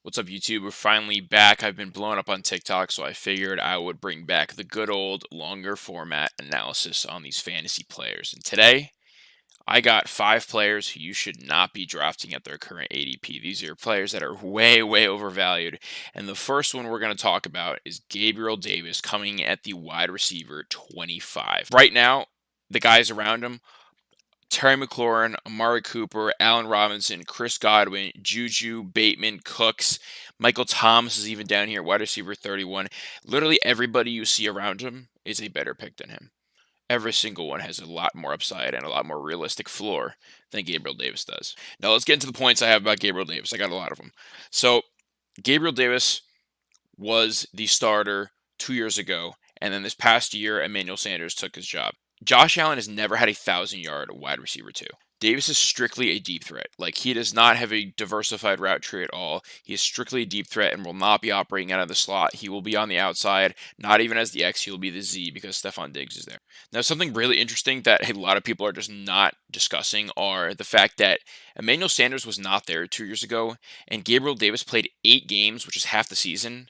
What's up, YouTube? We're finally back. I've been blowing up on TikTok, so I figured I would bring back the good old longer format analysis on these fantasy players. And today, I got 5 players who you should not be drafting at their current ADP. These are players that are way, way overvalued. And the first one we're going to talk about is Gabriel Davis coming at the wide receiver 25. Right now, the guys around him: Terry McLaurin, Amari Cooper, Allen Robinson, Chris Godwin, Juju, Bateman, Cooks, Michael Thomas is even down here, wide receiver 31. Literally everybody you see around him is a better pick than him. Every single one has a lot more upside and a lot more realistic floor than Gabriel Davis does. Now let's get into the points I have about Gabriel Davis. I got a lot of them. So Gabriel Davis was the starter 2 years ago, and then this past year, Emmanuel Sanders took his job. Josh Allen has never had a 1,000-yard wide receiver two. Davis is strictly a deep threat. Like, he does not have a diversified route tree at all. He is strictly a deep threat and will not be operating out of the slot. He will be on the outside, not even as the X. He will be the Z because Stephon Diggs is there. Now, something really interesting that a lot of people are just not discussing are the fact that Emmanuel Sanders was not there 2 years ago, and Gabriel Davis played 8 games, which is half the season,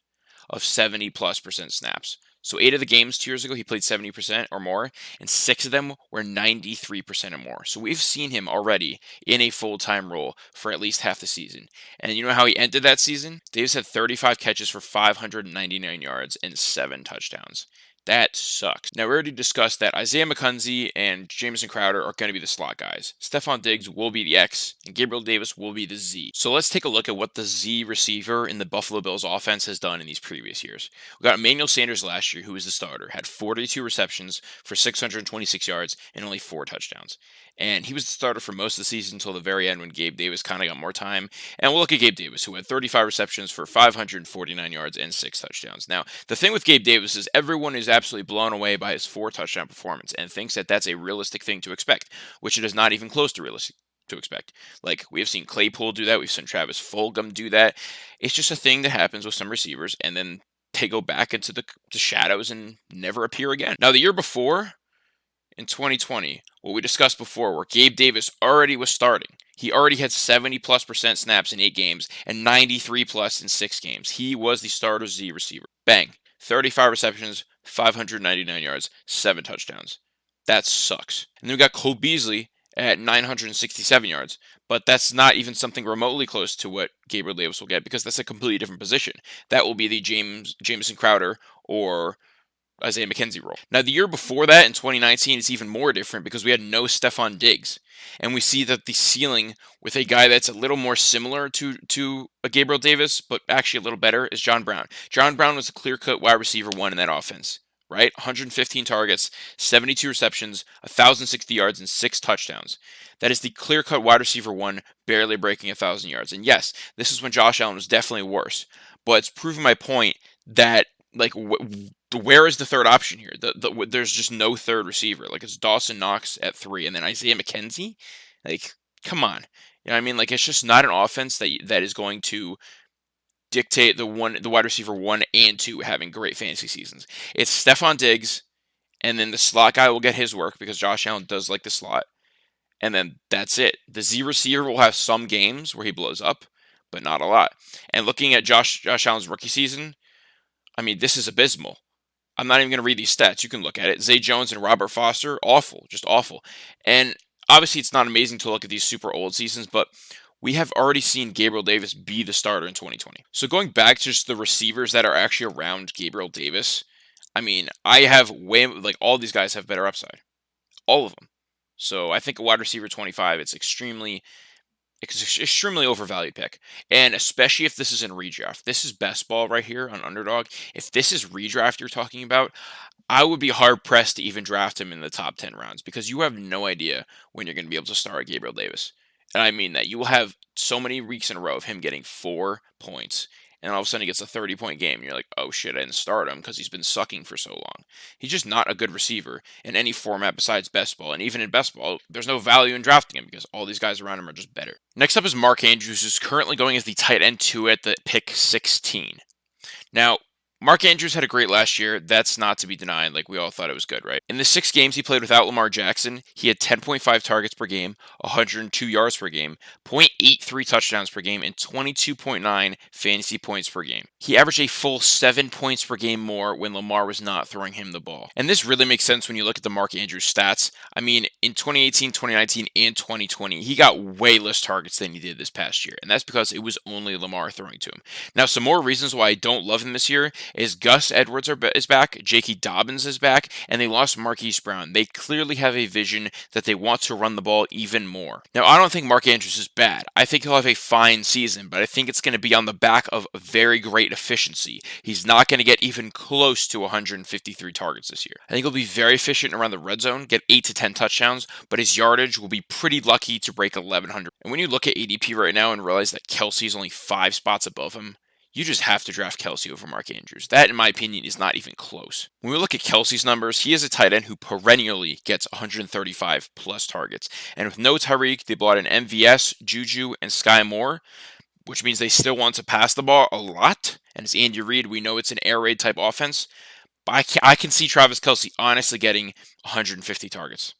of 70+% snaps. So 8 of the games 2 years ago, he played 70% or more, and 6 of them were 93% or more. So we've seen him already in a full-time role for at least half the season. And you know how he ended that season? Davis had 35 catches for 599 yards and 7 touchdowns. That sucks. Now, we already discussed that Isaiah McKenzie and Jamison Crowder are going to be the slot guys. Stephon Diggs will be the X, and Gabriel Davis will be the Z. So let's take a look at what the Z receiver in the Buffalo Bills offense has done in these previous years. We got Emmanuel Sanders last year, who was the starter, had 42 receptions for 626 yards and only 4 touchdowns. And he was the starter for most of the season until the very end when Gabe Davis kind of got more time. And we'll look at Gabe Davis, who had 35 receptions for 549 yards and 6 touchdowns. Now, the thing with Gabe Davis is everyone is absolutely blown away by his 4-touchdown performance and thinks that that's a realistic thing to expect, which it is not even close to realistic to expect. Like, we have seen Claypool do that. We've seen Travis Fulgham do that. It's just a thing that happens with some receivers, and then they go back into the shadows and never appear again. Now, the year before, in 2020, what we discussed before, where Gabe Davis already was starting. He already had 70+% snaps in 8 games and 93+ in 6 games. He was the starter Z receiver. Bang. 35 receptions, 599 yards, 7 touchdowns. That sucks. And then we got Cole Beasley at 967 yards. But that's not even something remotely close to what Gabriel Davis will get because that's a completely different position. That will be the Jamison Crowder or Isaiah McKenzie role. Now, the year before that, in 2019, it's even more different because we had no Stephon Diggs. And we see that the ceiling with a guy that's a little more similar to a Gabriel Davis, but actually a little better, is John Brown. John Brown was a clear-cut wide receiver 1 in that offense, right? 115 targets, 72 receptions, 1,060 yards, and 6 touchdowns. That is the clear-cut wide receiver 1, barely breaking 1,000 yards. And yes, this is when Josh Allen was definitely worse. But it's proving my point that, like, where is the third option here? There's just no third receiver. Like, it's Dawson Knox at 3, and then Isaiah McKenzie. Like, come on, you know what I mean? Like, it's just not an offense that is going to dictate the wide receiver 1 and 2 having great fantasy seasons. It's Stephon Diggs, and then the slot guy will get his work because Josh Allen does like the slot, and then that's it. The Z receiver will have some games where he blows up, but not a lot. And looking at Josh Allen's rookie season, I mean, this is abysmal. I'm not even going to read these stats. You can look at it. Zay Jones and Robert Foster, awful, just awful. And obviously, it's not amazing to look at these super old seasons, but we have already seen Gabriel Davis be the starter in 2020. So going back to just the receivers that are actually around Gabriel Davis, I mean, I have all these guys have better upside. All of them. So I think a wide receiver 25, it's extremely overvalued pick. And especially if this is in redraft. This is best ball right here on Underdog. If this is redraft you're talking about, I would be hard-pressed to even draft him in the top 10 rounds because you have no idea when you're going to be able to start Gabriel Davis. And I mean that. You will have so many weeks in a row of him getting 4 points, and all of a sudden he gets a 30-point game, and you're like, oh shit, I didn't start him because he's been sucking for so long. He's just not a good receiver in any format besides best ball, and even in best ball, there's no value in drafting him because all these guys around him are just better. Next up is Mark Andrews, who's currently going as the tight end 2 at the pick 16. Now, Mark Andrews had a great last year. That's not to be denied. Like, we all thought it was good, right? In the 6 games he played without Lamar Jackson, he had 10.5 targets per game, 102 yards per game, 0.83 touchdowns per game, and 22.9 fantasy points per game. He averaged a full 7 points per game more when Lamar was not throwing him the ball. And this really makes sense when you look at the Mark Andrews stats. I mean, in 2018, 2019, and 2020, he got way less targets than he did this past year. And that's because it was only Lamar throwing to him. Now, some more reasons why I don't love him this year is Gus Edwards is back, J.K. Dobbins is back, and they lost Marquise Brown. They clearly have a vision that they want to run the ball even more. Now, I don't think Mark Andrews is bad. I think he'll have a fine season, but I think it's going to be on the back of very great efficiency. He's not going to get even close to 153 targets this year. I think he'll be very efficient around the red zone, get 8 to 10 touchdowns, but his yardage will be pretty lucky to break 1,100. And when you look at ADP right now and realize that Kelsey's only 5 spots above him, you just have to draft Kelsey over Mark Andrews. That, in my opinion, is not even close. When we look at Kelsey's numbers, he is a tight end who perennially gets 135 plus targets. And with no Tyreek, they brought in MVS, Juju, and Sky Moore, which means they still want to pass the ball a lot. And as Andy Reid, we know it's an air raid type offense. But I can see Travis Kelsey honestly getting 150 targets.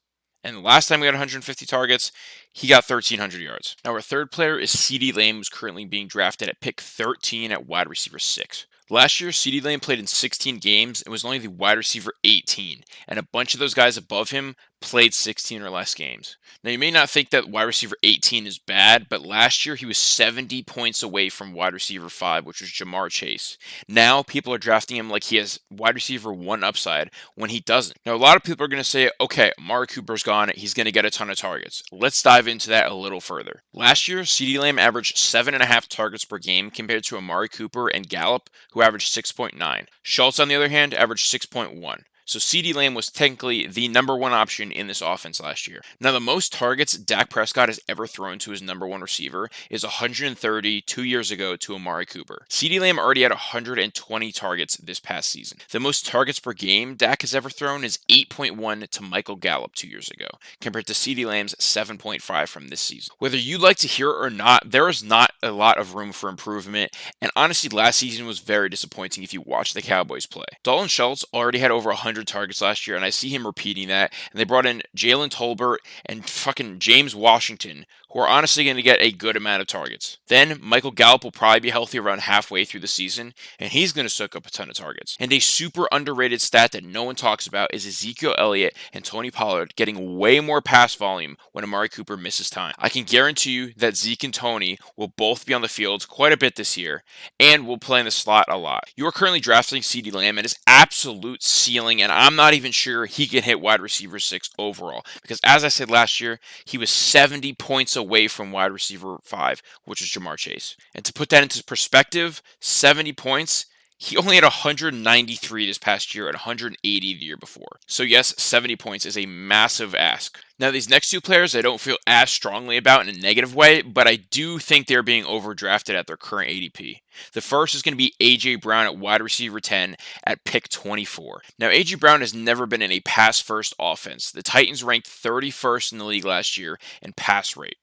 And the last time we had 150 targets, he got 1,300 yards. Now, our third player is CeeDee Lamb, who's currently being drafted at pick 13 at wide receiver 6. Last year, CeeDee Lamb played in 16 games and was only the wide receiver 18, and a bunch of those guys above him played 16 or less games. Now, you may not think that wide receiver 18 is bad, but last year he was 70 points away from wide receiver 5, which was Jamar Chase. Now, people are drafting him like he has wide receiver 1 upside when he doesn't. Now, a lot of people are going to say, okay, Amari Cooper's gone, he's going to get a ton of targets. Let's dive into that a little further. Last year, CeeDee Lamb averaged 7.5 targets per game compared to Amari Cooper and Gallup, who averaged 6.9. Schultz, on the other hand, averaged 6.1. So CeeDee Lamb was technically the number 1 option in this offense last year. Now, the most targets Dak Prescott has ever thrown to his number 1 receiver is 130 2 years ago to Amari Cooper. CeeDee Lamb already had 120 targets this past season. The most targets per game Dak has ever thrown is 8.1 to Michael Gallup 2 years ago, compared to CeeDee Lamb's 7.5 from this season. Whether you like to hear it or not, there is not a lot of room for improvement, and honestly, last season was very disappointing if you watch the Cowboys play. Dalton Schultz already had over 100 targets last year, and I see him repeating that. And they brought in Jalen Tolbert and fucking James Washington, who are honestly going to get a good amount of targets. Then Michael Gallup will probably be healthy around halfway through the season, and he's going to soak up a ton of targets. And a super underrated stat that no one talks about is Ezekiel Elliott and Tony Pollard getting way more pass volume when Amari Cooper misses time. I can guarantee you that Zeke and Tony will both be on the field quite a bit this year, and will play in the slot a lot. You are currently drafting CeeDee Lamb at his absolute ceiling, and I'm not even sure he can hit wide receiver 6 overall. Because as I said last year, he was 70 points away from wide receiver 5, which is Jamar Chase. And to put that into perspective, 70 points, he only had 193 this past year and 180 the year before. So yes, 70 points is a massive ask. Now, these next 2 players I don't feel as strongly about in a negative way, but I do think they're being overdrafted at their current ADP. The first is going to be A.J. Brown at wide receiver 10 at pick 24. Now, A.J. Brown has never been in a pass-first offense. The Titans ranked 31st in the league last year in pass rate.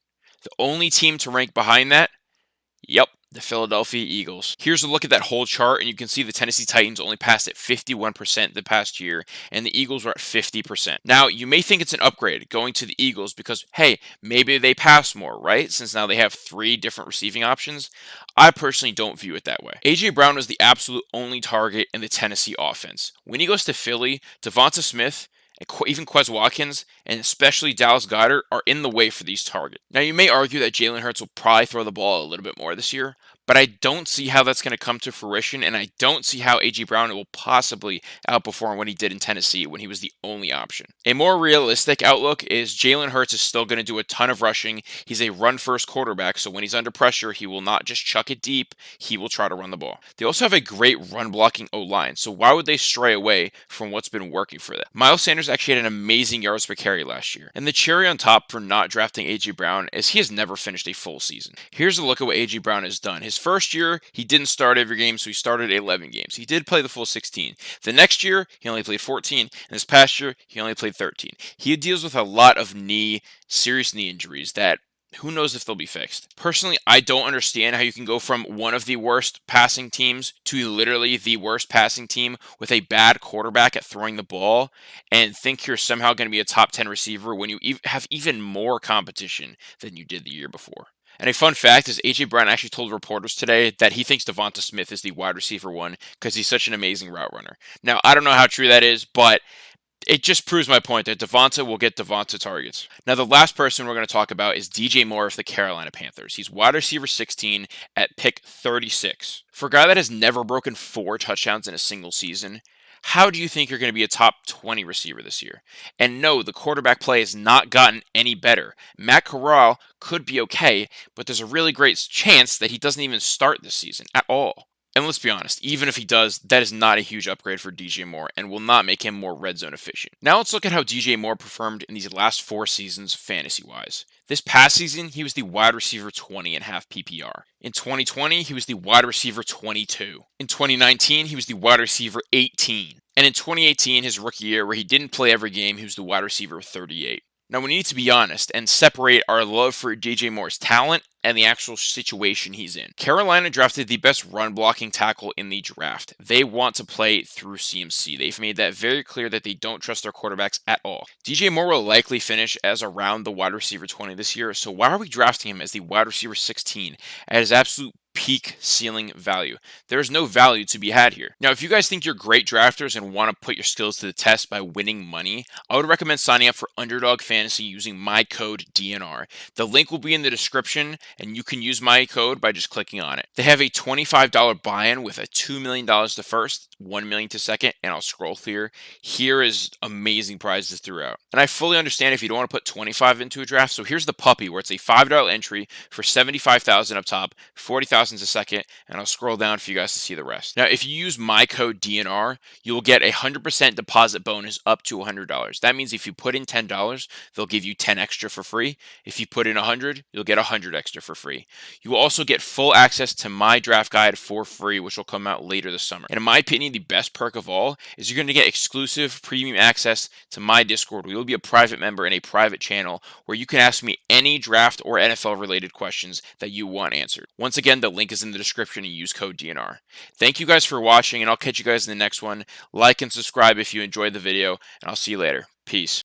The only team to rank behind that? Yep, the Philadelphia Eagles. Here's a look at that whole chart, and you can see the Tennessee Titans only passed at 51% the past year, and the Eagles were at 50%. Now, you may think it's an upgrade going to the Eagles because, hey, maybe they pass more, right? Since now they have 3 different receiving options. I personally don't view it that way. A.J. Brown was the absolute only target in the Tennessee offense. When he goes to Philly, Devonta Smith, and even Quez Watkins, and especially Dallas Goedert, are in the way for these targets. Now, you may argue that Jalen Hurts will probably throw the ball a little bit more this year, but I don't see how that's going to come to fruition, and I don't see how A.J. Brown will possibly outperform what he did in Tennessee when he was the only option. A more realistic outlook is Jalen Hurts is still going to do a ton of rushing. He's a run-first quarterback, so when he's under pressure, he will not just chuck it deep, he will try to run the ball. They also have a great run-blocking O-line, so why would they stray away from what's been working for them? Miles Sanders actually had an amazing yards per carry last year, and the cherry on top for not drafting A.J. Brown is he has never finished a full season. Here's a look at what A.J. Brown has done. His first year, he didn't start every game, so he started 11 games. He did play the full 16. The next year, he only played 14, and this past year, he only played 13. He deals with a lot of serious knee injuries that Who knows if they'll be fixed? Personally, I don't understand how you can go from one of the worst passing teams to literally the worst passing team with a bad quarterback at throwing the ball and think you're somehow going to be a top 10 receiver when you have even more competition than you did the year before. And a fun fact is AJ Brown actually told reporters today that he thinks Devonta Smith is the wide receiver one because he's such an amazing route runner. Now, I don't know how true that is, but it just proves my point that Devonta will get Devonta targets. Now, the last person we're going to talk about is DJ Moore of the Carolina Panthers. He's wide receiver 16 at pick 36. For a guy that has never broken 4 touchdowns in a single season, how do you think you're going to be a top 20 receiver this year? And no, the quarterback play has not gotten any better. Matt Corral could be okay, but there's a really great chance that he doesn't even start this season at all. And let's be honest, even if he does, that is not a huge upgrade for DJ Moore and will not make him more red zone efficient. Now let's look at how DJ Moore performed in these last 4 seasons fantasy-wise. This past season, he was the wide receiver 20 in half PPR. In 2020, he was the wide receiver 22. In 2019, he was the wide receiver 18. And in 2018, his rookie year, where he didn't play every game, he was the wide receiver 38. Now, we need to be honest and separate our love for DJ Moore's talent and the actual situation he's in. Carolina drafted the best run blocking tackle in the draft. They want to play through CMC. They've made that very clear that they don't trust their quarterbacks at all. DJ Moore will likely finish as around the wide receiver 20 this year, so why are we drafting him as the wide receiver 16 at his absolute peak ceiling value? There is no value to be had here. Now, if you guys think you're great drafters and want to put your skills to the test by winning money, I would recommend signing up for Underdog Fantasy using my code DNR. The link will be in the description, and you can use my code by just clicking on it. They have a $25 buy-in with a $2 million to first, $1 million to second, and I'll scroll through. Here is amazing prizes throughout. And I fully understand if you don't want to put 25 into a draft, so here's the puppy, where it's a $5 entry for $75,000 up top, $40,000 a second, and I'll scroll down for you guys to see the rest. Now, if you use my code DNR, you will get a 100% deposit bonus up to $100. That means if you put in $10, they'll give you 10 extra for free. If you put in 100, you'll get 100 extra for free. You will also get full access to my draft guide for free, which will come out later this summer. And in my opinion, the best perk of all is you're going to get exclusive premium access to my Discord. We will be a private member in a private channel where you can ask me any draft or NFL related questions that you want answered. Once again, the link is in the description and use code DNR. Thank you guys for watching, and I'll catch you guys in the next one. Like and subscribe if you enjoyed the video, and I'll see you later. Peace.